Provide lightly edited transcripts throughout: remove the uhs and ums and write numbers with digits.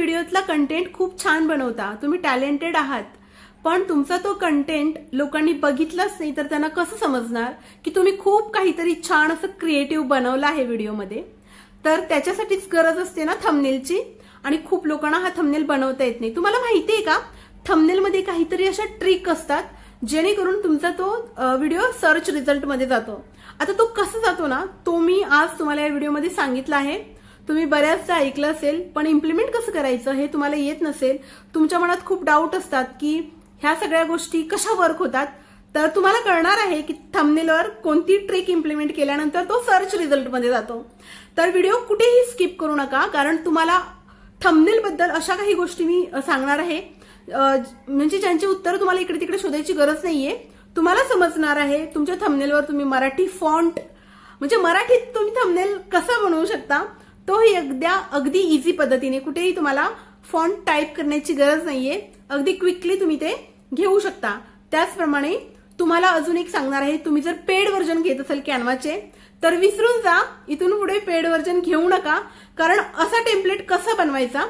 व्हिडिओतला content खूप छान बनवता, तुम्ही टॅलेंटेड आहात, पण तुमचा तो कंटेंट लोकांनी बघितलाच नाही तर त्यांना कसं समजणार की तुम्ही खूप काहीतरी छान असं क्रिएटिव्ह बनवलं आहे व्हिडिओमध्ये. तर त्याच्यासाठीच गरज असते ना थंबनेलची, आणि खूप लोकांना हा थंबनेल बनवता येत नाही. तुम्हाला माहिती आहे का, थंबनेलमध्ये काहीतरी अशा ट्रिक असतात जेणेकरून तुमचा तो व्हिडिओ सर्च रिझल्टमध्ये जातो. आता तो कसा जातो ना, तो मी आज तुम्हाला या व्हिडिओमध्ये सांगितलं आहे. तुम्ही बऱ्याचदा ऐकलं असेल, पण इम्प्लिमेंट कसं करायचं हे तुम्हाला येत नसेल. तुमच्या मनात खूप डाऊट असतात की ह्या सगळ्या गोष्टी कशा वर्क होतात. तर तुम्हाला कळणार आहे की थंबनेलवर कोणती ट्रिक इम्प्लिमेंट केल्यानंतर तो सर्च रिझल्टमध्ये जातो. तर व्हिडिओ कुठेही स्किप करू नका, कारण तुम्हाला थंबनेल बद्दल अशा काही गोष्टी मी सांगणार आहे म्हणजे ज्यांचे उत्तर तुम्हाला इकडे तिकडे शोधायची गरज नाहीये. तुम्हाला समजणार आहे तुमच्या थंबनेलवर तुम्ही मराठी फॉन्ट म्हणजे मराठीत तुम्ही थंबनेल कसा बनवू शकता, तोही अगदी इझी पद्धतीने. कुठेही तुम्हाला फॉन्ट टाईप करण्याची गरज नाहीये, अगदी क्विकली तुम्ही ते घेऊ शकता. त्याचप्रमाणे तुम्हाला अजून एक सांगणार आहे, तुम्ही जर पेड व्हर्जन घेत असाल कॅनव्हाचे तर विसरून जा, इथून पुढे पेड व्हर्जन घेऊ नका, कारण असा टेम्पलेट कसा बनवायचा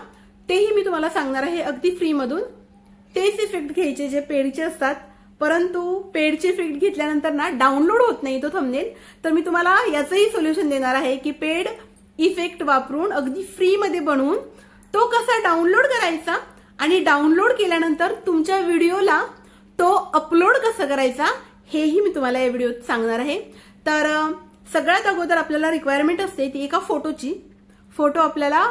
तेही मी तुम्हाला सांगणार आहे अगदी फ्री मधून. तेच इफेक्ट घ्यायचे जे पेडचे असतात, परंतु पेडचे इफेक्ट घेतल्यानंतर ना डाउनलोड होत नाही तो थंबनेल. तर मी तुम्हाला याचंही सोल्युशन देणार आहे की पेड इफेक्ट वापरून अगदी फ्री मध्ये बनवून तो कसा डाउनलोड करायचा, आणि डाउनलोड केल्यानंतर तुमच्या व्हिडिओला तो अपलोड कसा करायचा हेही मी तुम्हाला या व्हिडिओत सांगणार आहे. तर सगळ्यात अगोदर आपल्याला रिक्वायरमेंट असते ती एका फोटोची. फोटो आपल्याला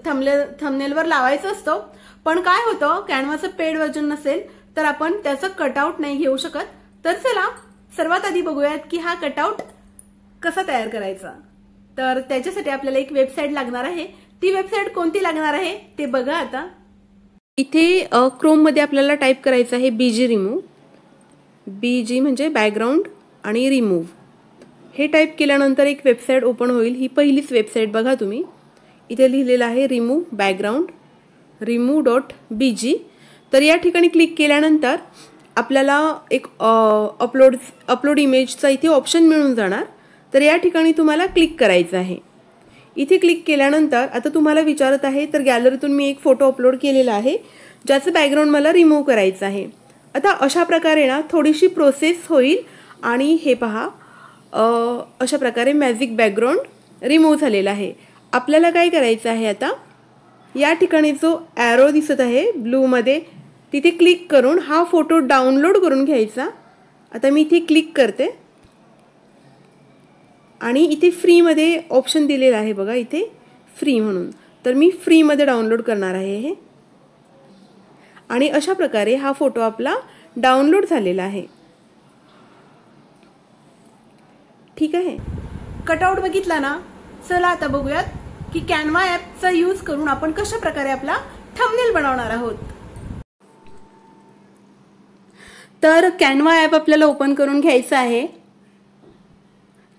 थंबनेलवर लावायचा असतो, पण काय होतं कॅनव्हाचं पेड व्हर्जन नसेल तर आपण त्याचं कटआउट नाही घेऊ शकत. तर चला सर्वात आधी बघूयात की हा कटआउट कसा तयार करायचा. तर त्याच्यासाठी आपल्याला एक वेबसाईट लागणार आहे. ती वेबसाईट कोणती लागणार आहे ते बघा. आता इथे क्रोम मध्ये आपल्याला टाईप करायचं आहे बीजी रिमूव्ह. बीजी म्हणजे बॅकग्राऊंड आणि रिमूव्ह. हे टाईप केल्यानंतर एक वेबसाईट ओपन होईल. ही पहिलीच वेबसाईट बघा तुम्ही. इथे लिहिलेलं आहे रिमूव्ह बॅकग्राऊंड remove.bg. तर या ठिकाणी क्लिक केल्यानंतर आपल्याला एक अपलोड इमेजचा इथे ऑप्शन मिळून जाणार. तर या ठिकाणी तुम्हाला क्लिक करायचं आहे. इथे क्लिक केल्यानंतर आता तुम्हाला विचारत आहे, तर गॅलरीतून मी एक फोटो अपलोड केलेला आहे ज्याचं बॅकग्राऊंड मला रिमूव्ह करायचं आहे. आता अशा प्रकारे ना थोडीशी प्रोसेस होईल, आणि हे पहा अशा प्रकारे मॅजिक बॅकग्राऊंड रिमूव्ह झालेला आहे. आपल्याला काय करायचं आहे, आता या ठिकाणी जो ॲरो दिसत आहे ब्लू मध्ये तिथे क्लिक करून हा फोटो डाउनलोड करून घ्यायचा. आता मी इथे क्लिक करते आणि इथे फ्री मध्ये ऑप्शन दिलेला आहे बघा, इथे फ्री म्हणून. तर मी फ्री मध्ये डाउनलोड करणार आहे हे, आणि अशा प्रकारे हा फोटो आपला डाउनलोड झालेला आहे. ठीक आहे, कटआउट बघितला ना. चला आता बघूयात की कॅनव्हा ॲपचा यूज करून आपण कशा प्रकारे आपला थंबनेल बनवणार आहोत. तर कॅनव्हा ॲप आपल्याला ओपन करून घ्यायचं आहे.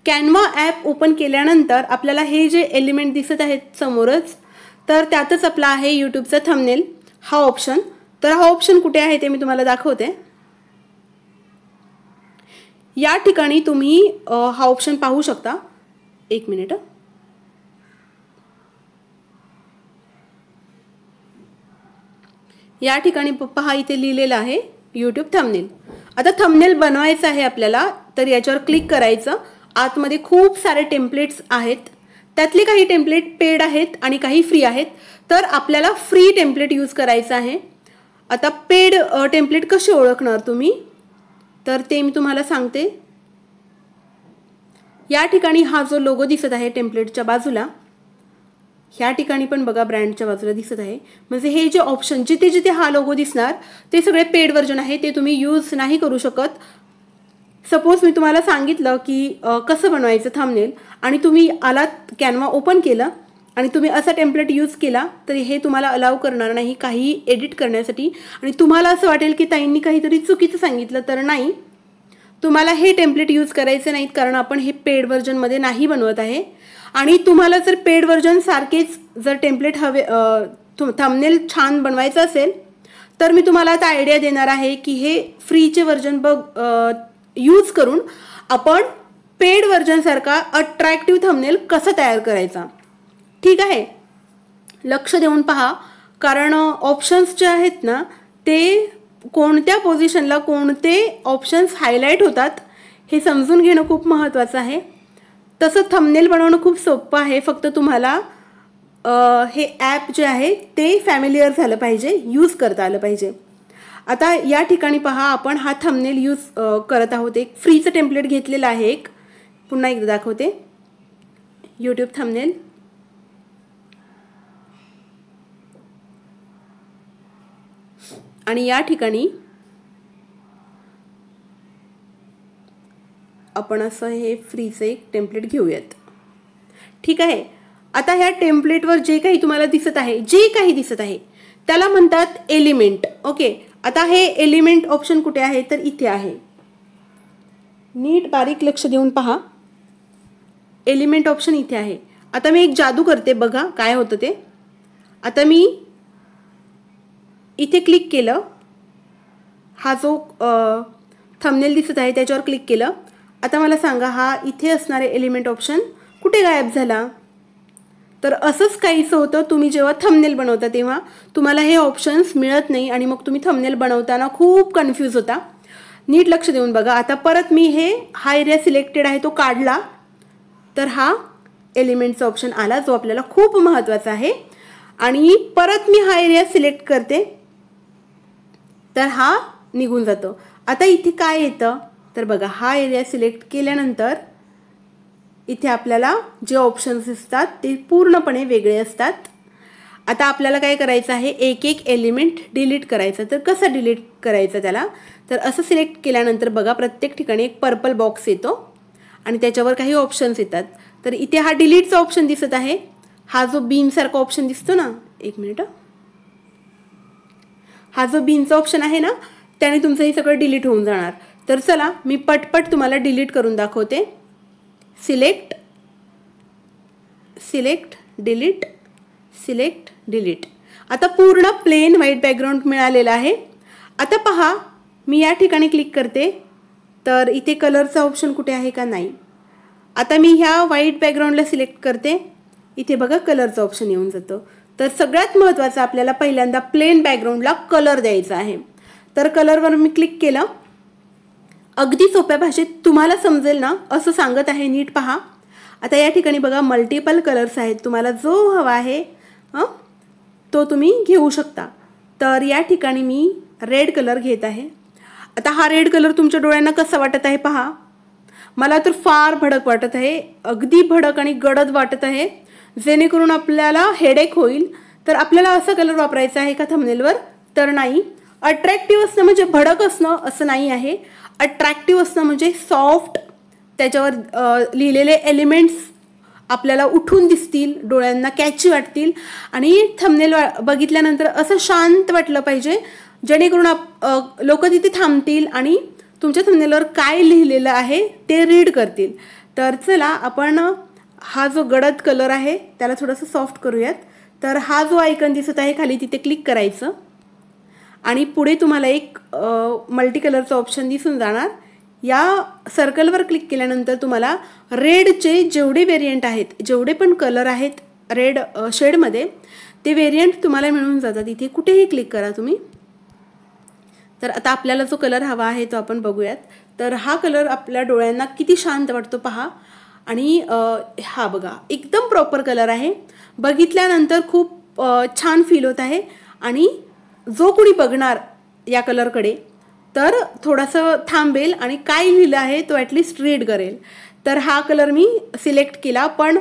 कॅनव्हा ॲप ओपन केल्यानंतर आपल्याला हे जे एलिमेंट दिसत आहेत समोरच, तर त्यातच आपला आहे यूट्यूबचा थंबनेल हा ऑप्शन. तर हा ऑप्शन कुठे आहे ते मी तुम्हाला दाखवते. या ठिकाणी तुम्ही हा ऑप्शन पाहू शकता. एक मिनिट. या ठिकाणी पहा इथे लिहिलेलं आहे यूट्यूब थंबनेल. आता थंबनेल बनवायचं आहे आपल्याला, तर याच्यावर क्लिक करायचं. आतमध्ये खूप सारे टेम्पलेट्स आहेत, त्यातले काही टेम्पलेट पेड आहेत आणि काही फ्री आहेत. तर आपल्याला फ्री टेम्पलेट यूज करायचं आहे. आता पेड टेम्पलेट कसे ओळखणार तुम्ही, तर ते मी तुम्हाला सांगते. या ठिकाणी हा जो लोगो दिसत आहे टेम्पलेटच्या बाजूला, ह्या ठिकाणी पण बघा ब्रँडच्या बाजूला दिसत आहे. म्हणजे हे जे ऑप्शन जिथे जिथे हा लोगो दिसणार ते सगळे पेड व्हर्जन आहे, ते तुम्ही यूज नाही करू शकत. सपोज मी तुम्हाला सांगितलं की कसं बनवायचं थंबनेल, आणि तुम्ही आलात कॅनव्हा ओपन केलं आणि तुम्ही असा टेम्पलेट यूज केला, तर हे तुम्हाला अलाउ करणार नाही काही एडिट करण्यासाठी. आणि तुम्हाला असं वाटेल की ताईंनी काहीतरी चुकीचं सांगितलं, तर नाही, तुम्हाला हे टेम्पलेट यूज करायचे नाहीत, कारण आपण हे पेड व्हर्जनमध्ये नाही बनवत आहे. आणि तुम्हाला जर पेड व्हर्जन सारखेच जर टेम्पलेट हवे थंबनेल छान बनवायचं असेल, तर मी तुम्हाला आता आयडिया देणार आहे की हे फ्रीचे व्हर्जन यूज करून आपण पेड व्हर्जन सारखा अट्रॅक्टिव्ह थंबनेल कसा तयार करायचा. ठीक आहे, लक्ष देऊन पहा, कारण ऑप्शन्स जे आहेत ना ते कोणत्या पोझिशनला कोणते ऑप्शन्स हायलाईट होतात हे समजून घेणं खूप महत्त्वाचं आहे. तसं थंबनेल बनवणं खूप सोपं आहे, फक्त तुम्हाला हे ॲप जे आहे ते फॅमिलियर झालं पाहिजे, यूज करता आलं पाहिजे. आता या ठिकाणी पहा, आपण हा थंबनेल यूज करत आहोत. एक फ्रीचं टेम्पलेट घेतलेलं आहे. एक पुन्हा एकदा दाखवते, यूट्यूब थंबनेल. आणि या ठिकाणी आपण असं हे फ्रीचं एक टेम्पलेट घेऊयात. ठीक आहे. आता ह्या टेम्पलेटवर जे काही तुम्हाला दिसत आहे, त्याला म्हणतात एलिमेंट. ओके. आता हे एलिमेंट ऑप्शन कुठे आहे तर इथे आहे. नीट बारीक लक्ष देऊन पहा, एलिमेंट ऑप्शन इथे आहे. आता मी एक जादू करते, बघा काय होतं ते. आता मी इथे क्लिक केलं, हा जो थंबनेल दिसत आहे त्याच्यावर क्लिक केलं. आता मला सांगा, हा इथे असणारे एलिमेंट ऑप्शन कुठे गायब झाला? तर असंच काहीसं होतं. तुम्ही जेव्हा थंबनेल बनवता तेव्हा तुम्हाला हे ऑप्शन्स मिळत नाही आणि मग तुम्ही थंबनेल बनवताना खूप कन्फ्यूज होता. नीट लक्ष देऊन बघा. आता परत मी हा एरिया सिलेक्टेड आहे तो काढला, तर हा एलिमेंटचा ऑप्शन आला जो आपल्याला खूप महत्त्वाचा आहे. आणि परत मी हा एरिया सिलेक्ट करते, तर हा निघून जातो. आता इथे काय येतं तर बघा, हा एरिया सिलेक्ट केल्यानंतर इथे आपल्याला जे ऑप्शन्स दिसतात ते पूर्णपणे वेगळे असतात. आता आपल्याला काय करायचं आहे, एक एक एलिमेंट डिलीट करायचं. तर कसं डिलीट करायचं त्याला, तर असं सिलेक्ट केल्यानंतर बघा प्रत्येक ठिकाणी एक पर्पल बॉक्स येतो आणि त्याच्यावर काही ऑप्शन्स येतात. तर इथे हा डिलीटचा ऑप्शन दिसत आहे. हा जो बीनसारखा ऑप्शन दिसतो ना, एक मिनिट, हा जो बीनचा ऑप्शन आहे ना, त्याने तुमचं हे सगळं डिलीट होऊन जाणार. तर चला मी पटपट तुम्हाला डिलीट करून दाखवते. Select, select, delete, select, delete. आता पूर्ण प्लेन व्हाईट बॅकग्राऊंड मिळालेला आहे. आता पहा, मी या ठिकाणी क्लिक करते, तर इथे कलरचा ऑप्शन कुठे आहे का नाही. आता मी ह्या व्हाईट बॅकग्राऊंडला सिलेक्ट करते, इथे बघा कलरचा ऑप्शन येऊन जातो. तर सगळ्यात महत्त्वाचं आपल्याला पहिल्यांदा प्लेन बॅकग्राऊंडला कलर द्यायचा आहे. तर कलरवर मी क्लिक केलं. अगदी सोप्या भाषेत तुम्हाला समजेल ना असं सांगत आहे, नीट पहा. आता या ठिकाणी बघा मल्टिपल कलर्स आहेत, तुम्हाला जो हवा आहे तो तुम्ही घेऊ शकता. तर या ठिकाणी मी रेड कलर घेत आहे. आता हा रेड कलर तुमच्या डोळ्यांना कसा वाटत आहे पहा. मला तर फार भडक वाटत आहे, अगदी भडक आणि गडद वाटत आहे, जेणेकरून आपल्याला हेडेक होईल. तर आपल्याला असा कलर वापरायचा आहे का थंबनेलवर, तर नाही. अट्रॅक्टिव्ह असणं म्हणजे भडक असणं असं नाही आहे. अट्रॅक्टिव्ह असणं म्हणजे सॉफ्ट, त्याच्यावर लिहिलेले एलिमेंट्स आपल्याला उठून दिसतील, डोळ्यांना कॅची वाटतील आणि थंबनेल बघितल्यानंतर असं शांत वाटलं पाहिजे, जेणेकरून लोक तिथे थांबतील आणि तुमच्या थंबनेलवर काय लिहिलेलं आहे ते रीड करतील. तर चला आपण हा जो गडद कलर आहे त्याला थोडंसं सॉफ्ट करूयात. तर हा जो आयकन दिसत आहे खाली, तिथे क्लिक करायचं आणि पुढे तुम्हाला एक मल्टी कलरचा ऑप्शन दिसून जाणार. या सर्कलवर क्लिक केल्यानंतर तुम्हाला रेडचे जेवढे व्हेरियंट आहेत, जेवढे पण कलर आहेत रेड शेडमध्ये, ते व्हेरियंट तुम्हाला मिळून जातात. इथे कुठेही क्लिक करा तुम्ही. तर आता आपल्याला जो कलर हवा आहे तो आपण बघूयात. तर हा कलर आपल्या डोळ्यांना किती शांत वाटतो पहा. आणि हा बघा एकदम प्रॉपर कलर आहे, बघितल्यानंतर खूप छान फील होत आहे. आणि जो कोणी बघणार या कलरकडे तर थोडंसं थांबेल आणि काय लिहिलं आहे तो ॲटलिस्ट रीड करेल. तर हा कलर मी सिलेक्ट केला. पण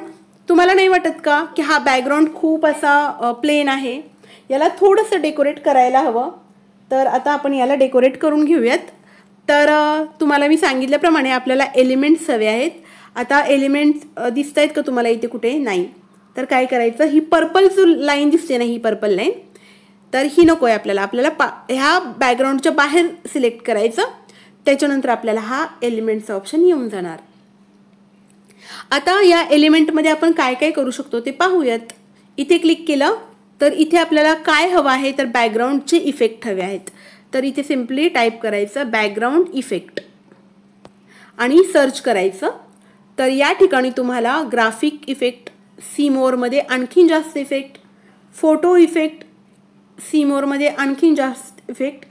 तुम्हाला नाही वाटत का की हा बॅकग्राऊंड खूप असा प्लेन आहे, याला थोडंसं डेकोरेट करायला हवं. तर आता आपण याला डेकोरेट करून घेऊयात. तर तुम्हाला मी सांगितल्याप्रमाणे आपल्याला एलिमेंट्स हवे आहेत. आता एलिमेंट्स दिसत आहेत का तुम्हाला इथे कुठे, नाही. तर काय करायचं, ही पर्पल जो लाईन दिसते ना, ही पर्पल लाईन, तर ही नको आहे आपल्याला. आपल्याला ह्या बॅकग्राऊंडच्या बाहेर सिलेक्ट करायचं. त्याच्यानंतर आपल्याला हा एलिमेंटचा ऑप्शन येऊन जाणार. आता या एलिमेंटमध्ये आपण काय काय करू शकतो ते पाहूयात. इथे क्लिक केलं तर इथे आपल्याला काय हवं आहे, तर बॅकग्राऊंडचे इफेक्ट हवे आहेत. तर इथे सिम्पली टाईप करायचं बॅकग्राऊंड इफेक्ट आणि सर्च करायचं. तर या ठिकाणी तुम्हाला ग्राफिक इफेक्ट, सी मोरमध्ये आणखीन जास्त इफेक्ट, फोटो इफेक्ट, सी मोरमध्ये आणखीन जास्त इफेक्ट,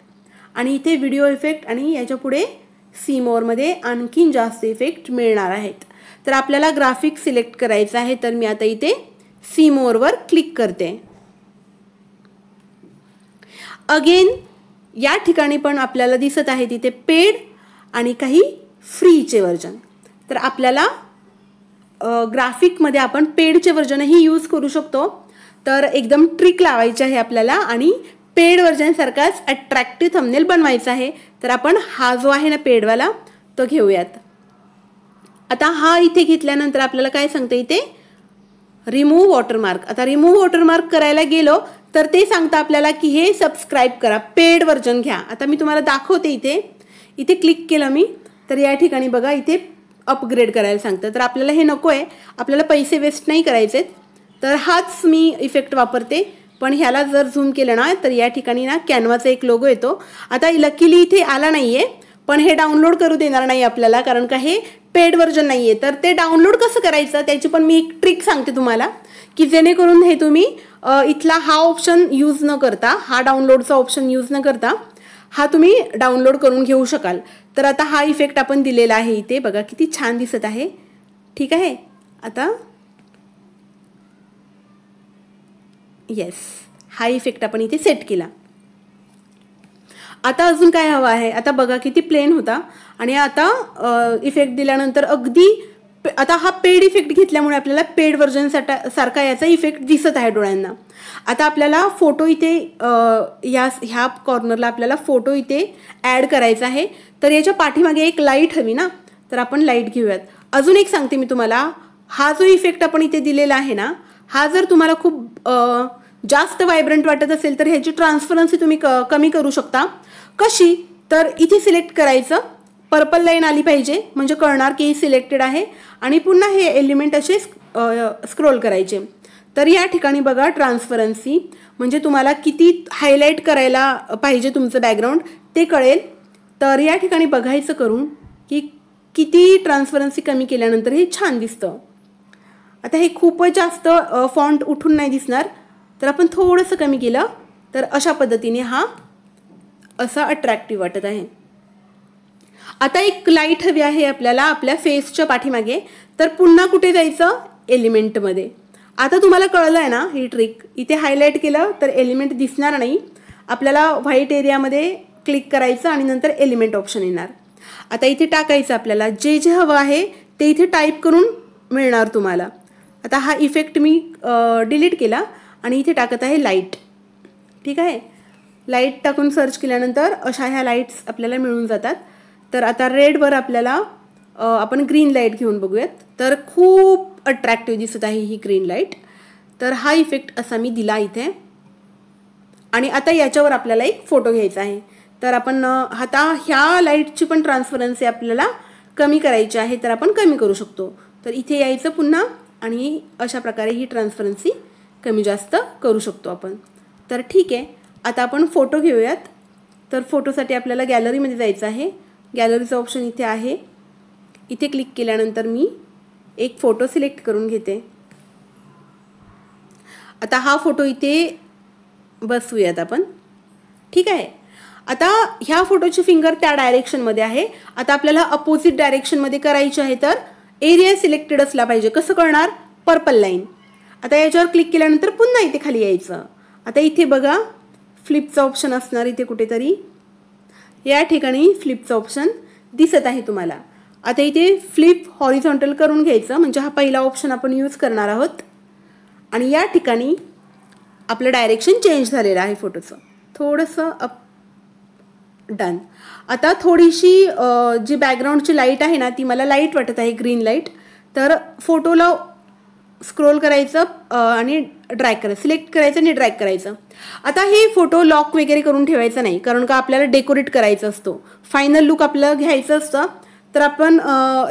आणि इथे व्हिडिओ इफेक्ट, आणि याच्या पुढे सी मोरमध्ये आणखीन जास्त इफेक्ट मिळणार आहेत. तर आपल्याला ग्राफिक सिलेक्ट करायचं आहे, तर मी आता इथे सी मोरवर क्लिक करते. अगेन या ठिकाणी पण आपल्याला दिसत आहे तिथे पेड आणि काही फ्रीचे वर्जन. तर आपल्याला ग्राफिकमध्ये आपण पेडचे वर्जनही यूज करू शकतो. तर एकदम ट्रिक लावायची आहे आपल्याला आणि पेड वर्जनसारखाच अट्रॅक्टिव्ह थंबनेल बनवायचा आहे. तर आपण हा जो आहे ना पेडवाला तो घेऊयात. आता हा इथे घेतल्यानंतर आपल्याला काय सांगते इथे रिमूव्ह वॉटरमार्क. आता रिमूव्ह वॉटरमार्क करायला गेलो तर ते सांगतं आपल्याला की हे सबस्क्राईब करा, पेड वर्जन घ्या. आता मी तुम्हाला दाखवते. इथे क्लिक केलं मी तर या ठिकाणी बघा इथे अपग्रेड करायला सांगतं. तर आपल्याला हे नको आहे, आपल्याला पैसे वेस्ट नाही करायचेत. तर हाच मी इफेक्ट वापरते. पण ह्याला जर झूम केलं ना तर या ठिकाणी ना कॅनवाचा एक लोगो येतो. आता लकीली इथे आला नाहीये, पण हे डाउनलोड करू देणार नाही आपल्याला, कारण का हे पेड वर्जन नाहीये. तर ते डाउनलोड कसं करायचं त्याची पण मी एक ट्रिक सांगते तुम्हाला, की जेणेकरून हे तुम्ही इथला हा ऑप्शन यूज न करता, हा डाउनलोडचा ऑप्शन यूज न करता हा तुम्ही डाउनलोड करून घेऊ शकाल. तर आता हा इफेक्ट आपण दिलेला आहे इथे बघा किती छान दिसत आहे. ठीक आहे. आता येस, हा इफेक्ट आपण इथे सेट केला. आता अजून काय हवं आहे. आता बघा किती प्लेन होता आणि आता इफेक्ट दिल्यानंतर अगदी आता हा पेड इफेक्ट घेतल्यामुळे आपल्याला पेड वर्जन सारखा याचा इफेक्ट दिसत आहे डोळ्यांना. आता आपल्याला फोटो इथे ह्या कॉर्नरला आपल्याला फोटो इथे ॲड करायचा आहे. तर याच्या पाठीमागे एक लाईट हवी ना, तर आपण लाईट घेऊयात. अजून एक सांगते मी तुम्हाला, हा जो इफेक्ट आपण इथे दिलेला आहे ना, हा जर तुम्हाला खूप जास्त व्हायब्रंट वाटत असेल तर ह्याची ट्रान्सपरन्सी तुम्ही कमी करू शकता. कशी, तर इथे सिलेक्ट करायचं, पर्पल लाईन आली पाहिजे म्हणजे कळणार की सिलेक्टेड आहे, आणि पुन्हा हे एलिमेंट असे स्क्रोल करायचे. तर या ठिकाणी बघा ट्रान्सपरन्सी म्हणजे तुम्हाला किती हायलाईट करायला पाहिजे तुमचं बॅकग्राऊंड ते कळेल. तर या ठिकाणी बघायचं करून की किती ट्रान्सपरन्सी कमी केल्यानंतर हे छान दिसतं. आता हे खूपच जास्त फॉन्ट उठून नाही दिसणार, तर आपण थोडंसं कमी केलं तर अशा पद्धतीने हा असा अट्रॅक्टिव्ह वाटत आहे. आता एक लाईट हवी आहे आपल्याला आपल्या फेसच्या पाठीमागे. तर पुन्हा कुठे जायचं, एलिमेंटमध्ये. आता तुम्हाला कळलं आहे ना ही ट्रिक. इथे हायलाईट केलं तर एलिमेंट दिसणार नाही, आपल्याला व्हाईट एरियामध्ये क्लिक करायचं आणि नंतर एलिमेंट ऑप्शन येणार. आता इथे टाकायचं आपल्याला जे जे हवं आहे ते इथे टाईप करून मिळणार तुम्हाला. आता हा इफेक्ट मी डिलीट केला आणि इथे टाकत आहे लाईट. ठीक आहे. लाईट टाकून सर्च केल्यानंतर अशा ह्या लाईट्स आपल्याला मिळून जातात. तर आता रेडवर आपल्याला आपण ग्रीन लाईट घेऊन बघूयात. तर खूप अट्रॅक्टिव्ह दिसत आहे ही ग्रीन लाईट. तर हा इफेक्ट असा मी दिला इथे. आणि आता याच्यावर आपल्याला एक फोटो घ्यायचा आहे. तर आपण आता ह्या लाईटची पण ट्रान्सपरन्सी आपल्याला कमी करायची आहे, तर आपण कमी करू शकतो. तर इथे यायचं पुन्हा आणि अशा प्रकारे ही ट्रान्सपरन्सी कमी जास्त करू शकतो आपण. तर ठीक आहे. आता आपण फोटो घेऊयात. तर फोटोसाठी आपल्याला गॅलरीमध्ये जायचं आहे. गॅलरीचं ऑप्शन इथे आहे. इथे क्लिक केल्यानंतर मी एक फोटो सिलेक्ट करून घेते. आता हा फोटो इथे बसवूयात आपण. ठीक आहे. आता ह्या फोटोची फिंगर त्या डायरेक्शनमध्ये आहे. आता आपल्याला अपोजिट डायरेक्शनमध्ये करायची आहे, तर एरिया सिलेक्टेड असला पाहिजे. कसं कळणार, पर्पल लाईन. आता याच्यावर क्लिक केल्यानंतर पुन्हा इथे खाली यायचं. आता इथे बघा फ्लिपचं ऑप्शन असणार इथे कुठेतरी. या ठिकाणी फ्लिपचं ऑप्शन दिसत आहे तुम्हाला. आता इथे फ्लिप हॉरिझॉन्टल करून घ्यायचं म्हणजे हा पहिला ऑप्शन आपण यूज करणार आहोत. आणि या ठिकाणी आपलं डायरेक्शन चेंज झालेलं आहे फोटोचं. थोडंसं अप डन. आता थोडीशी जी बॅकग्राऊंडची लाईट आहे ना ती मला लाईट वाटत आहे, ग्रीन लाईट. तर फोटोला स्क्रोल करायचं आणि ड्रॅग करायचं, सिलेक्ट करायचं आणि ड्रॅग करायचं. आता हे फोटो लॉक वगैरे करून ठेवायचं नाही, कारण का आपल्याला डेकोरेट करायचं असतो, फायनल लुक आपलं घ्यायचं असतं. तर आपण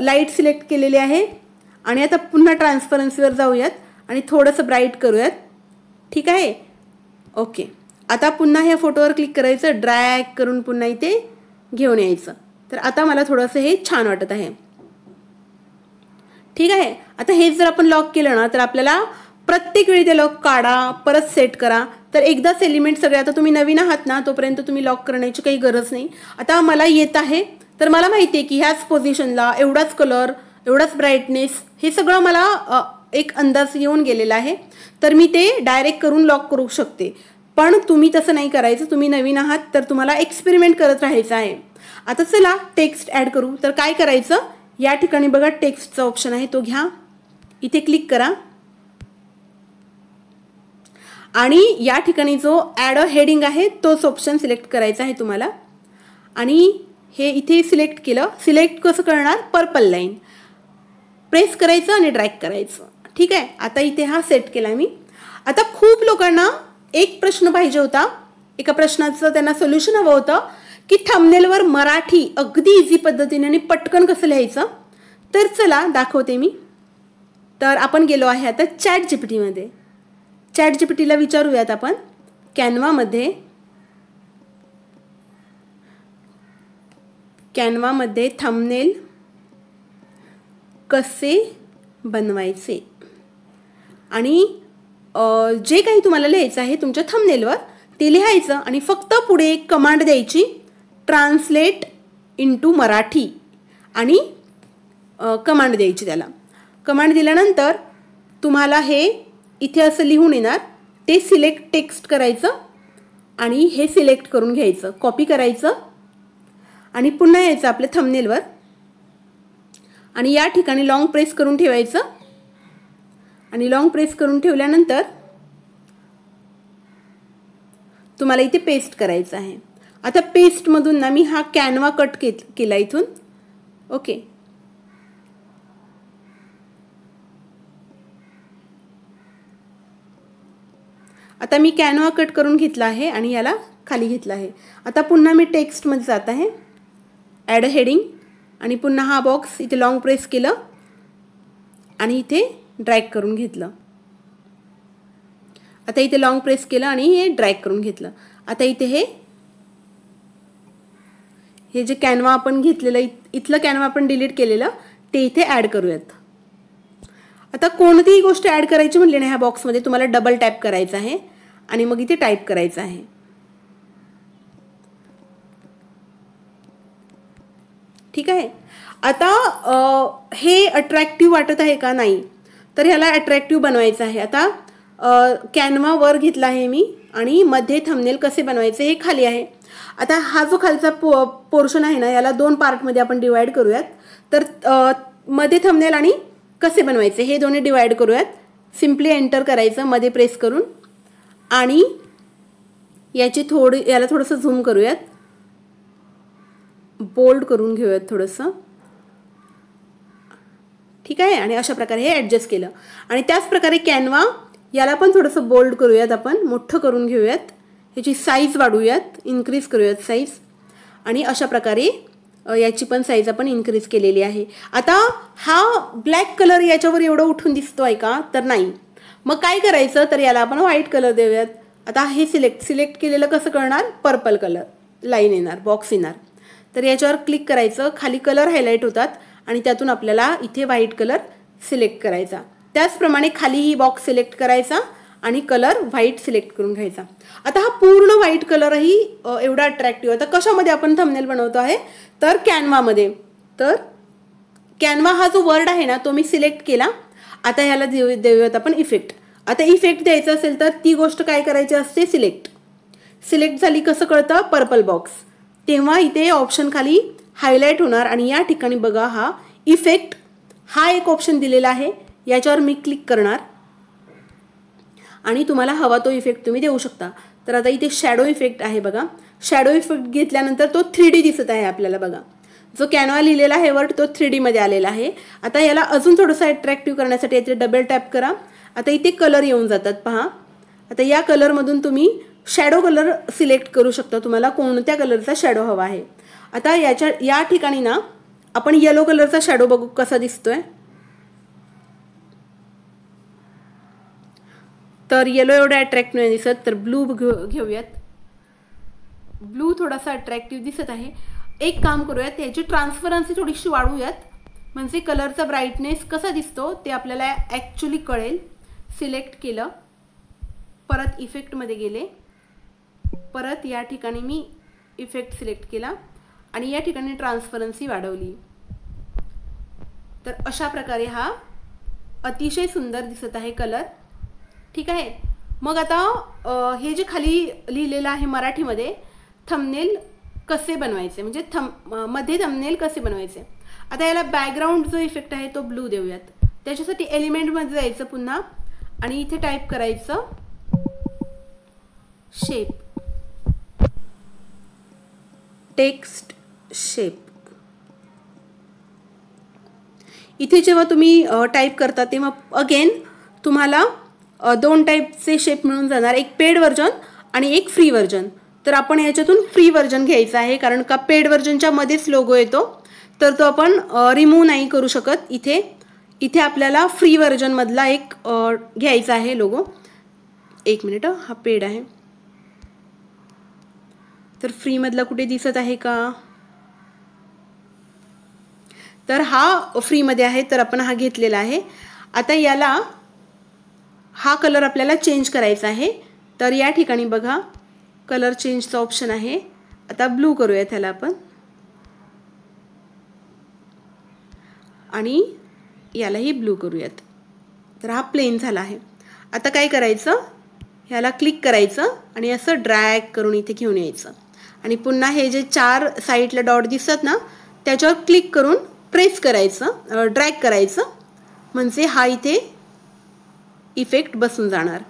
लाईट सिलेक्ट केलेली आहे आणि आता पुन्हा ट्रान्सपरन्सीवर जाऊयात आणि थोडंसं ब्राईट करूयात. ठीक आहे. ओके. आता पुन्हा ह्या फोटोवर क्लिक करायचं, ड्रॅग करून पुन्हा इथे घेऊन यायचं. तर आता मला थोडंसं हे छान वाटत आहे. ठीक आहे. आता हे जर आपण लॉक केलं ना तर आपल्याला प्रत्येक वेळी ते लॉक काढा, परत सेट करा. तर एकदाच एलिमेंट सगळे, आता तुम्ही नवीन आहात ना तोपर्यंत तुम्ही लॉक करण्याची काही गरज नाही. आता मला येत आहे तर मला माहिती आहे की ह्याच पोझिशनला एवढाच कलर, एवढाच ब्राईटनेस, हे सगळं मला एक अंदाज येऊन गेलेला आहे. तर मी ते डायरेक्ट करून लॉक करू शकते. पण तुम्ही तसं नाही करायचं. तुम्ही नवीन आहात तर तुम्हाला एक्सपेरिमेंट करत राहायचं आहे. आता चला टेक्स्ट ॲड करू. तर काय करायचं, या ठिकाणी बघा टेक्स्टचा ऑप्शन आहे, तो घ्या, इथे क्लिक करा आणि या ठिकाणी जो ॲड अ हेडिंग आहे तोच ऑप्शन सिलेक्ट करायचा आहे तुम्हाला. आणि हे इथे सिलेक्ट केलं. सिलेक्ट कसं करणार, पर्पल लाईन प्रेस करायचं आणि ड्रॅग करायचं. ठीक आहे, आता इथे हा सेट केला मी. आता खूप लोकांना एक प्रश्न पाहिजे होता, एका प्रश्नाचं त्यांना सोल्युशन हवं होतं की थंबनेलवर मराठी अगदी इझी पद्धतीने आणि पटकन कसं लिहायचं. तर चला दाखवते मी. तर आपण गेलो आहे आता चॅट जीपीटीमध्ये. चॅट जीपीटीला विचारूयात आपण कॅनवामध्ये थंबनेल कसे बनवायचे, आणि जे काही तुम्हाला लिहायचं आहे तुमच्या थंबनेलवर ते लिहायचं आणि फक्त पुढे एक कमांड द्यायची, ट्रान्सलेट इनटू मराठी, आणि कमांड द्यायची त्याला. कमांड दिल्यानंतर तुम्हाला हे इथे असं लिहून येणार, ते सिलेक्ट टेक्स्ट करायचं आणि हे सिलेक्ट करून घ्यायचं, कॉपी करायचं आणि पुन्हा यायचं आपल्या थंबनेलवर आणि या ठिकाणी लॉंग प्रेस करून ठेवायचं. आणि लॉंग प्रेस करून ठेवल्यानंतर तुम्हाला इथे पेस्ट करायचं आहे. आता पेस्टमधून ना मी हा कॅनवा कट केला इथून. ओके, आता मी कॅनवा कट करून घेतला आहे आणि याला खाली घेतला आहे. आता पुन्हा मी टेक्स्टमध्ये जात आहे, ॲड अ हेडिंग, आणि पुन्हा हा बॉक्स इथे लॉंग प्रेस केलं आणि इथे ड्रॅग करून घेतलं. आता इथे लॉंग प्रेस केलं आणि हे ड्रॅग करून घेतलं. आता इथे हे जे कॅनवा आपण घेतलेलं, इथलं कॅनवा आपण डिलीट केलेलं ते इथे ॲड करूयात. आता कोणतीही गोष्ट ॲड करायची म्हटली ना ह्या बॉक्समध्ये तुम्हाला डबल टॅप करायचं आहे आणि मग इथे टाईप करायचं आहे. ठीक आहे, आता हे अट्रॅक्टिव्ह वाटत आहे का, नाही, तर ह्याला अट्रॅक्टिव्ह बनवायचं आहे. आता कॅनवा वर घेतला आहे मी आणि मध्ये थंबनेल कसे बनवायचे हे खाली आहे. आता हा जो खालचा पोर्शन आहे ना याला दोन पार्टमध्ये आपण डिवाइड करूयात. तर मध्ये थंबनेल आणि कसे बनवायचे हे दोन्ही डिवाइड करूयात. सिम्पली एंटर करायचं मध्ये प्रेस करून आणि याला थोडंसं झूम करूयात, बोल्ड करून घेऊयात थोडंसं. ठीक आहे, आणि अशा प्रकारे हे ॲडजस्ट केलं. आणि त्याच प्रकारे कॅनवा याला पण थोडंसं बोल्ड करूयात, आपण मोठं करून घेऊयात, याची साईज वाढवूयात, इन्क्रीज करूयात साईज, आणि अशा प्रकारे याची पण साईज आपण इन्क्रीज केलेली आहे. आता हा ब्लॅक कलर याच्यावर एवढं उठून दिसतो आहे का, तर नाही. मग काय करायचं, तर याला आपण व्हाईट कलर देऊयात. आता हे सिलेक्ट केलेलं कसं करणार, पर्पल कलर लाईन येणार, बॉक्स येणार. तर याच्यावर क्लिक करायचं, खाली कलर हायलाईट होतात आणि त्यातून आपल्याला इथे व्हाईट कलर सिलेक्ट करायचा. त्याचप्रमाणे खाली ही बॉक्स सिलेक्ट करायचा आणि कलर व्हाईट सिलेक्ट करून घ्यायचा. आता हा पूर्ण व्हाईट कलरही एवढा अट्रॅक्टिव्ह. आता कशामध्ये आपण थंबनेल बनवतो आहे, तर कॅनवामध्ये. तर कॅनवा हा जो वर्ड आहे ना तो मी सिलेक्ट केला. आता ह्याला देऊयात आपण इफेक्ट. आता इफेक्ट द्यायचा असेल तर ती गोष्ट काय करायची असते, सिलेक्ट झाली कसं कळतं, पर्पल बॉक्स, तेव्हा इथे ऑप्शन खाली हायलाईट होणार आणि या ठिकाणी बघा हा इफेक्ट हा एक ऑप्शन दिलेला आहे, याच्यावर मी क्लिक करणार आणि तुम्हाला हवा तो इफेक्ट तुम्ही देऊ शकता. तर आता इथे शॅडो इफेक्ट आहे बघा. शॅडो इफेक्ट घेतल्यानंतर तो 3D दिसत आहे आपल्याला बघा. जो कॅनवा लिहिलेला आहे वर्ड तो 3D मध्ये आलेला आहे. आता याला अजून थोडंसं अट्रॅक्टिव्ह करण्यासाठी याचे डबल टॅप करा. आता इथे कलर येऊन जातात पहा. आता या कलरमधून तुम्ही शॅडो कलर सिलेक्ट करू शकता, तुम्हाला कोणत्या कलरचा शॅडो हवा आहे. आता या ठिकाणी ना आपण येलो कलरचा शॅडो बघू कसा दिसतोय. तर येलो एवढा अट्रॅक्टिव्ह नाही दिसत, तर ब्लू घेऊयात. ब्लू थोडासा अट्रॅक्टिव्ह दिसत आहे. एक काम करूयात, याची ट्रान्सपरन्सी थोडीशी वाढवूयात, म्हणजे कलरचा ब्राईटनेस कसा दिसतो ते आपल्याला ॲक्च्युली कळेल. सिलेक्ट केलं, परत इफेक्टमध्ये गेले, परत या ठिकाणी मी इफेक्ट सिलेक्ट केला आणि या ठिकाणी ट्रान्सपरन्सी वाढवली. तर अशा प्रकारे हा अतिशय सुंदर दिसत आहे कलर. ठीक आहे. मग आता हे जे खाली लिहिलेलं आहे मराठीमध्ये थंबनेल कसे बनवायचे, म्हणजे मध्ये थंबनेल कसे बनवायचे. आता याला बॅकग्राऊंड जो इफेक्ट आहे तो ब्लू देऊयात. त्याच्यासाठी एलिमेंटमध्ये जायचं पुन्हा आणि इथे टाईप करायचं शेप, टेक्स्ट शेप. इथे जेव्हा तुम्ही टाईप करता तेव्हा अगेन तुम्हाला दोन टाईपचे शेप मिळून जाणार, एक पेड व्हर्जन आणि एक फ्री व्हर्जन. तर आपण याच्यातून फ्री व्हर्जन घ्यायचं आहे, कारण का पेड व्हर्जनच्या मध्येच लोगो येतो, तर तो आपण रिमूव्ह नाही करू शकत. इथे आपल्याला फ्री व्हर्जनमधला एक घ्यायचा आहे लोगो. एक मिनिट, हा पेड आहे तर फ्रीमधला कुठे दिसत आहे का. तर हा फ्रीमध्ये आहे, तर आपण हा घेतलेला आहे. आता याला हा कलर आपल्याला चेंज करायचा आहे. तर या ठिकाणी बघा कलर चेंजचा ऑप्शन आहे. आता ब्लू करूयात ह्याला आपण आणि यालाही ब्लू करूयात. तर हा प्लेन झाला आहे. आता काय करायचं, ह्याला क्लिक करायचं आणि असं ड्रॅग करून इथे घेऊन यायचं आणि पुन्हा हे जे 4 साईडला डॉट दिसतात ना त्याच्यावर क्लिक करून प्रेस करायचं, ड्रॅग करायचं, म्हणजे हा इथे इफेक्ट बसून जाणार.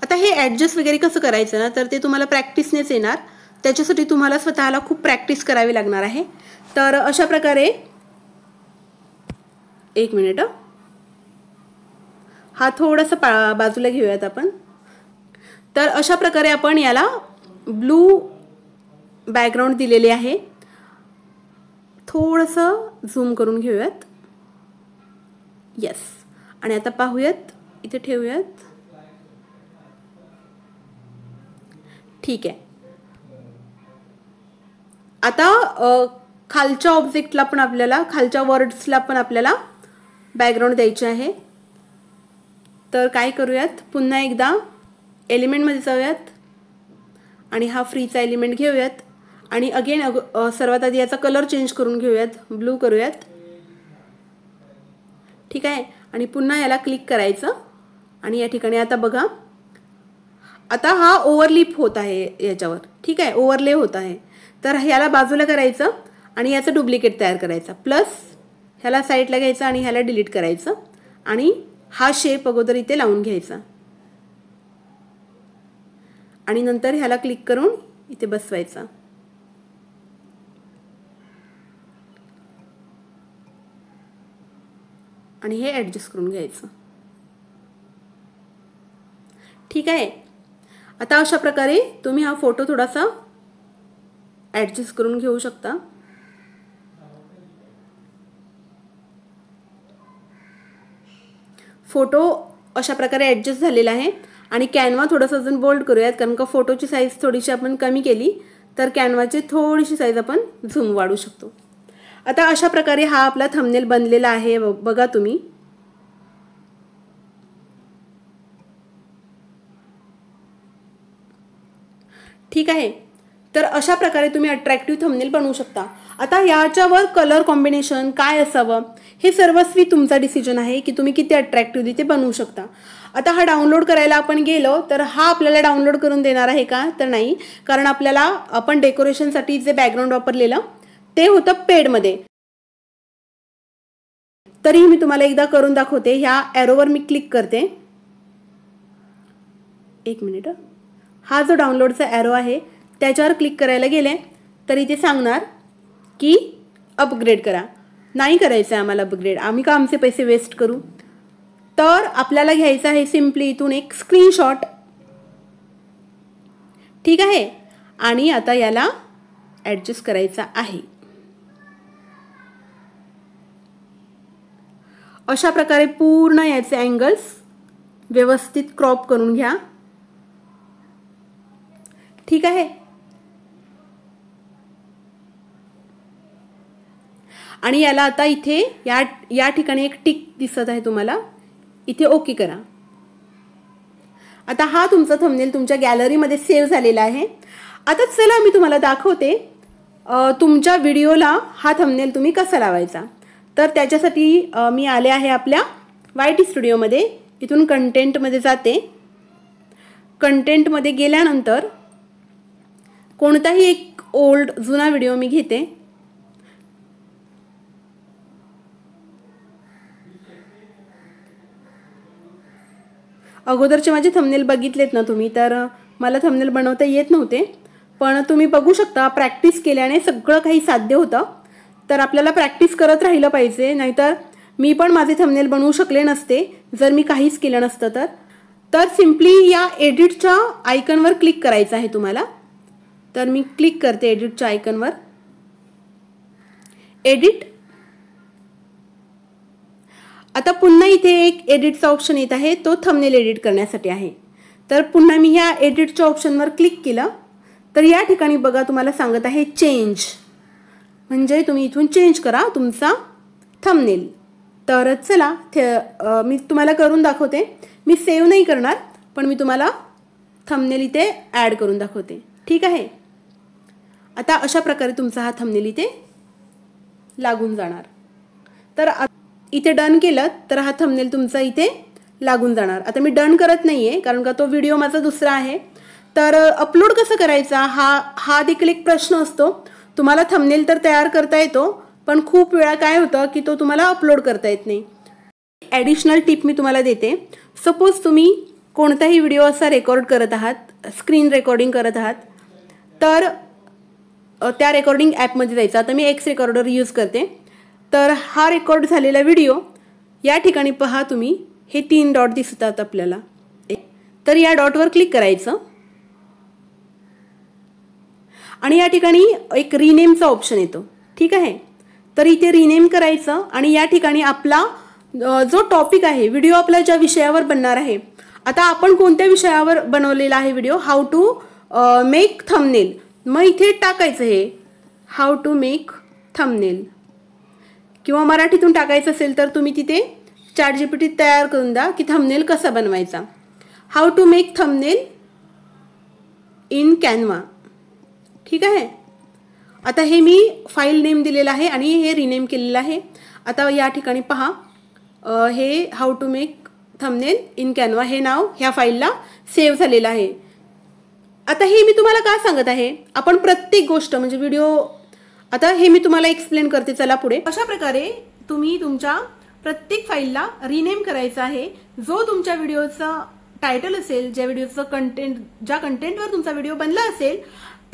आता हे ॲडजस्ट वगैरे कसं करायचं ना, तर ते तुम्हाला प्रॅक्टिसनेच येणार. त्याच्यासाठी तुम्हाला स्वतःला खूप प्रॅक्टिस करावी लागणार आहे. तर अशा प्रकारे एक मिनिट, हा थोडासा बाजूला घेऊयात आपण. तर अशा प्रकारे आपण याला ब्लू बॅकग्राऊंड दिलेले आहे. थोडंसं झूम करून घेऊयात. येस. आणि आता पाहूयात, इथे ठेवूयात. ठीक आहे. आता खालच्या ऑब्जेक्टला पण आपल्याला, खालच्या वर्ड्सला पण आपल्याला बॅकग्राऊंड द्यायचे आहे. तर काय करूयात, पुन्हा एकदा एलिमेंटमध्ये जाऊयात आणि हा फ्रीचा एलिमेंट घेऊयात आणि अगेन सर्वात आधी याचा कलर चेंज करून घेऊयात, ब्लू करूयात. ठीक आहे. आणि पुन्हा याला क्लिक करायचं आणि या ठिकाणी आता बघा, आता हा ओव्हरलिप होत आहे याच्यावर. ठीक आहे, ओव्हरले होत आहे. तर ह्याला बाजूला करायचं आणि याचं डुप्लिकेट तयार करायचा, प्लस ह्याला साईडला घ्यायचं आणि ह्याला डिलीट करायचं आणि हा शेप अगोदर इथे लावून घ्यायचा आणि नंतर ह्याला क्लिक करून इथे बसवायचा. आणि हे ॲडजस्ट करून घ्यायचं. ठीक आहे. आता अशा प्रकारे तुम्ही हा फोटो थोडासा ॲडजस्ट करून घेऊ शकता. फोटो अशा प्रकारे ॲडजस्ट झालेला आहे आणि कॅनवा थोडंसं अजून बोल्ड करूयात, कारण का फोटोची साईज थोडीशी आपण कमी केली तर कॅनवाची थोडीशी साईज आपण झूम वाढवू शकतो. आता अशा प्रकारे हा आपला थंबनेल बनलेला आहे, बघा तुम्ही. ठीक आहे. तर अशा प्रकारे तुम्ही अट्रॅक्टिव्ह थंबनेल बनवू शकता. आता याच्यावर कलर कॉम्बिनेशन काय असावं हे सर्वस्वी तुमचा डिसिजन आहे की तुम्ही किती अट्रॅक्टिव्ह ते बनवू शकता. आता हा डाउनलोड करायला आपण गेलो तर हा आपल्याला डाउनलोड करून देणार आहे का, तर नाही, कारण आपल्याला आपण डेकोरेशनसाठी जे बॅकग्राऊंड वापरलेलं ते होतं पेडमध्ये. तरीही मी तुम्हाला एकदा करून दाखवते. ह्या ॲरोवर मी क्लिक करते. एक मिनिट. हा जो डाउनलोडचा ॲरो आहे त्याच्यावर क्लिक करायला गेले तर इथे सांगणार की अपग्रेड करा. नाही करायचं आहे आम्हाला अपग्रेड, आम्ही का आमचे पैसे वेस्ट करू. तर आपल्याला घ्यायचं आहे सिम्पली इथून एक स्क्रीनशॉट. ठीक आहे. आणि आता याला ॲडजस्ट करायचा आहे. अशा प्रकारे पूर्ण याचे अँगल्स व्यवस्थित क्रॉप करून घ्या. ठीक आहे. आणि याला आता इथे या ठिकाणी एक टिक दिसत आहे तुम्हाला, इथे ओके करा. आता हा तुमचा थंबनेल तुमच्या गॅलरीमध्ये सेव्ह झालेला आहे. आता चला मी तुम्हाला दाखवते तुमच्या व्हिडिओला हा थंबनेल तुम्ही कसा लावायचा. तर त्याच्यासाठी मी आले आहे आपल्या YT स्टुडिओमध्ये. इथून कंटेंटमध्ये जाते. कंटेंटमध्ये गेल्यानंतर कोणताही एक जुना व्हिडिओ मी घेते. अगोदरचे माझे थंबनेल बघितलेत ना तुम्ही, तर मला थंबनेल बनवता येत नव्हते, पण तुम्ही बघू शकता प्रॅक्टिस केल्याने सगळं काही साध्य होतं. तर आपल्याला प्रॅक्टिस करत राहिलं पाहिजे, नाहीतर मी पण माझे थंबनेल बनवू शकले नसते जर मी काहीच केलं नसतं. तर सिम्पली या एडिटच्या आयकॉनवर क्लिक करायचं आहे तुम्हाला. तर मी क्लिक करते एडिटच्या आयकॉनवर. एडिट. आता पुन्हा इथे एक एडिटचा ऑप्शन येत आहे, तो थंबनेल एडिट करण्यासाठी आहे. तर पुन्हा मी ह्या एडिटच्या ऑप्शनवर क्लिक केलं तर या ठिकाणी बघा तुम्हाला सांगत आहे चेंज, म्हणजे तुम्ही इथून चेंज करा तुमचा थंबनेल. तर चला मी तुम्हाला करून दाखवते. मी सेव्ह नाही करणार, पण मी तुम्हाला थंबनेल इथे ॲड करून दाखवते. ठीक आहे. आता अशा प्रकारे तुमचा हा थंबनेल इथे लागून जाणार. तर इथे डन केलं तर हा थंबनेल तुमचा इथे लागून जाणार. आता मी डन करत नाहीये कारण का तो व्हिडिओ माझा दुसरा आहे. तर अपलोड कसं करायचा हा देखील एक प्रश्न असतो. तुम्हाला थंबनेल तर तयार करता येतो, पण खूप वेळा काय होतं की तो तुम्हाला अपलोड करता येत नाही. ॲडिशनल टिप मी तुम्हाला देते. सपोज तुम्ही कोणताही व्हिडिओ असा रेकॉर्ड करत आहात, स्क्रीन रेकॉर्डिंग करत आहात, तर त्या रेकॉर्डिंग ॲपमध्ये जायचं. आता मी एक्स रेकॉर्डर यूज करते. तर हा रेकॉर्ड झालेला व्हिडिओ या ठिकाणी पहा तुम्ही, हे 3 डॉट दिसतात आपल्याला. तर या डॉटवर क्लिक करायचं आणि या ठिकाणी एक रिनेमचा ऑप्शन येतो. ठीक आहे. तर इथे रिनेम करायचं आणि या ठिकाणी आपला जो टॉपिक आहे, व्हिडिओ आपला ज्या विषयावर बनणार आहे, आता आपण कोणत्या विषयावर बनवलेला आहे video, how to make thumbnail, मग इथे टाकायचं हे हाऊ टू मेक थंबनेल. किंवा मराठीतून टाकायचं असेल तर तुम्ही तिथे ChatGPT तयार करून द्या की थंबनेल कसा बनवायचा. How to make thumbnail in Canva. ठीक आहे. आता हे मी फाईल नेम दिलेलं आहे आणि हे रिनेम केलेलं आहे. आता या ठिकाणी पहा, हे how to make thumbnail in Canva हे नाव ह्या फाईलला सेव्ह झालेलं आहे. आता हे मी तुम्हाला का सांगत आहे, आपण प्रत्येक गोष्ट म्हणजे व्हिडिओ, आता हे मी तुम्हाला एक्सप्लेन करते. चला पुढे. अशा प्रकारे तुम्ही तुमच्या प्रत्येक फाईलला रिनेम करायचा आहे. जो तुमच्या व्हिडिओचा टायटल असेल, ज्या व्हिडिओचं कंटेंट, ज्या कंटेंटवर तुमचा व्हिडिओ बनला असेल,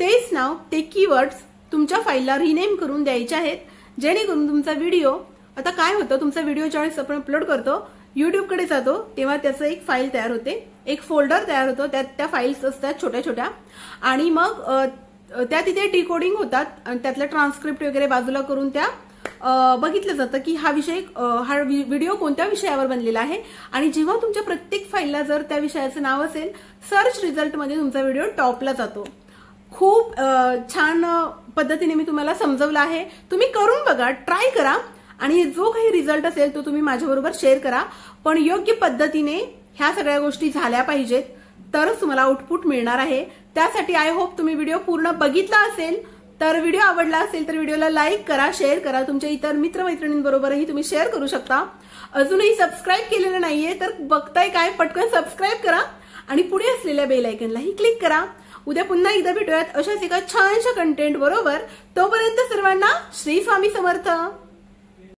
तेच नाव, ते कीवर्ड्स तुमच्या फाईलला रिनेम करून द्यायचे आहेत, जेणेकरून तुमचा व्हिडिओ, आता काय होतं, तुमचा व्हिडिओ ज्यावेळेस आपण अपलोड करतो, युट्यूबकडे जातो, तेव्हा त्याचं एक फाईल तयार होते, एक फोल्डर तयार होतो, त्यात त्या फाईल्स असतात छोट्या छोट्या, आणि मग त्या तिथे डिकोडिंग होतात आणि त्यातलं ट्रान्सक्रिप्ट वगैरे बाजूला करून त्या बघितलं जातं की हा व्हिडिओ कोणत्या विषयावर बनलेला आहे. आणि जेव्हा तुमच्या प्रत्येक फाईलला जर त्या विषयाचं नाव असेल, सर्च रिझल्टमध्ये तुमचा व्हिडिओ टॉपला जातो. खूप छान पद्धतीने मी तुम्हाला समजवलं आहे. तुम्ही करून बघा, ट्राय करा, आणि जो काही रिझल्ट असेल तो तुम्ही माझ्याबरोबर शेअर करा. पण योग्य पद्धतीने ह्या सगळ्या गोष्टी झाल्या पाहिजेत, तरच तुम्हाला आउटपुट मिळणार आहे. त्यासाठी आय होप तुम्ही व्हिडिओ पूर्ण बघितला असेल. तर व्हिडिओ आवडला असेल तर व्हिडिओला लाईक करा, शेअर करा. तुमच्या इतर मित्रमैत्रिणींबरोबरही तुम्ही शेअर करू शकता. अजूनही सबस्क्राईब केलेलं नाहीये तर बघताय काय, पटकन सबस्क्राईब करा आणि पुढे असलेल्या बेल आयकॉनलाही क्लिक करा. उद्या पुन्हा एकदा भेटूयात अशाच एका छानशा कंटेंट बरोबर. तोपर्यंत सर्वांना श्री स्वामी समर्थ.